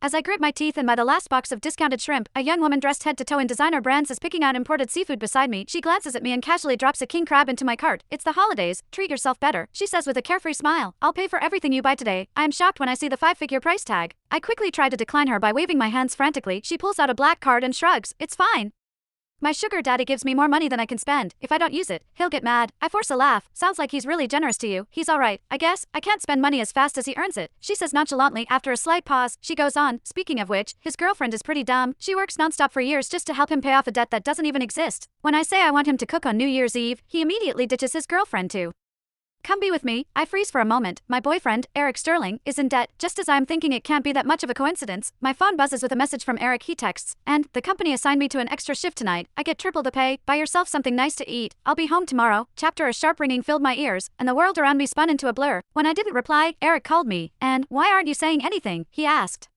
As I grit my teeth and buy the last box of discounted shrimp, a young woman dressed head to toe in designer brands is picking out imported seafood beside me. She glances at me and casually drops a king crab into my cart. It's the holidays, treat yourself better, she says with a carefree smile. I'll pay for everything you buy today. I am shocked when I see the 5-figure price tag. I quickly try to decline her by waving my hands frantically. She pulls out a black card and shrugs. It's fine. My sugar daddy gives me more money than I can spend. If I don't use it, he'll get mad. I force a laugh. Sounds like he's really generous to you. He's alright, I guess. I can't spend money as fast as he earns it, she says nonchalantly. After a slight pause, she goes on. Speaking of which, his girlfriend is pretty dumb. She works nonstop for years just to help him pay off a debt that doesn't even exist. When I say I want him to cook on New Year's Eve, he immediately ditches his girlfriend too. Come be with me. I freeze for a moment. My boyfriend, Eric Sterling, is in debt. Just as I'm thinking it can't be that much of a coincidence, my phone buzzes with a message from Eric. He texts, and the company assigned me to an extra shift tonight. I get triple the pay. Buy yourself something nice to eat. I'll be home tomorrow. Chapter. A sharp ringing filled my ears, and the world around me spun into a blur. When I didn't reply, Eric called me. And why aren't you saying anything? He asked.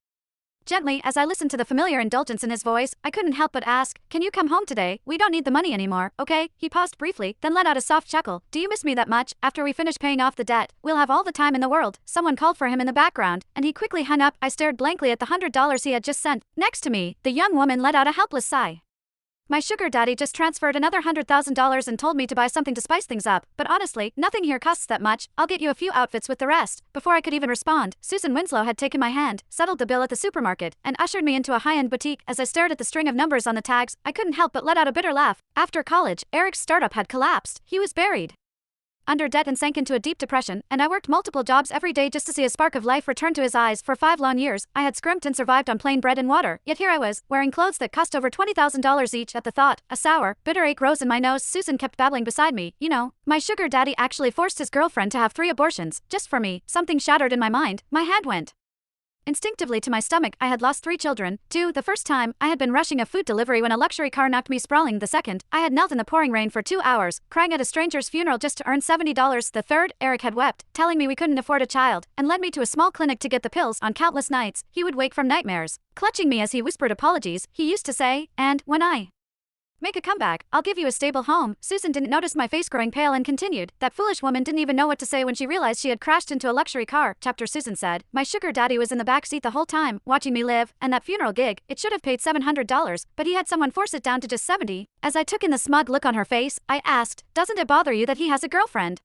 Gently, as I listened to the familiar indulgence in his voice, I couldn't help but ask, can you come home today? We don't need the money anymore, okay? He paused briefly, then let out a soft chuckle. Do you miss me that much? After we finish paying off the debt, we'll have all the time in the world. Someone called for him in the background, and he quickly hung up. I stared blankly at the $100 he had just sent. Next to me, the young woman let out a helpless sigh. My sugar daddy just transferred another $100,000 and told me to buy something to spice things up, but honestly, nothing here costs that much. I'll get you a few outfits with the rest. Before I could even respond, Susan Winslow had taken my hand, settled the bill at the supermarket, and ushered me into a high-end boutique. As I stared at the string of numbers on the tags, I couldn't help but let out a bitter laugh. After college, Eric's startup had collapsed. He was buried under debt and sank into a deep depression, and I worked multiple jobs every day just to see a spark of life return to his eyes. For 5 long years, I had scrimped and survived on plain bread and water, yet here I was, wearing clothes that cost over $20,000 each. At the thought, a sour, bitter ache rose in my nose. Susan kept babbling beside me. You know, my sugar daddy actually forced his girlfriend to have 3 abortions, just for me. Something shattered in my mind. My hand went instinctively to my stomach. I had lost 3 children. 2, the first time, I had been rushing a food delivery when a luxury car knocked me sprawling. The second, I had knelt in the pouring rain for 2 hours, crying at a stranger's funeral just to earn $70. The third, Eric had wept, telling me we couldn't afford a child, and led me to a small clinic to get the pills. On countless nights, he would wake from nightmares, clutching me as he whispered apologies. He used to say, and when I make a comeback, I'll give you a stable home. Susan didn't notice my face growing pale and continued, that foolish woman didn't even know what to say when she realized she had crashed into a luxury car. Chapter. Susan said, my sugar daddy was in the back seat the whole time, watching me live, and that funeral gig, it should have paid $700, but he had someone force it down to just $70. As I took in the smug look on her face, I asked, doesn't it bother you that he has a girlfriend?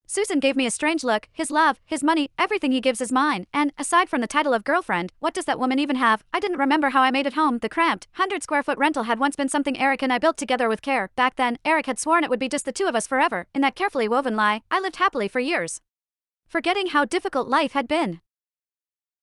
Susan gave me a strange look. His love, his money, everything he gives is mine, and, aside from the title of girlfriend, what does that woman even have? I didn't remember how I made it home. The cramped, 100-square-foot rental had once been something Eric and I built together with care. Back then, Eric had sworn it would be just the 2 of us forever. In that carefully woven lie, I lived happily for years, forgetting how difficult life had been.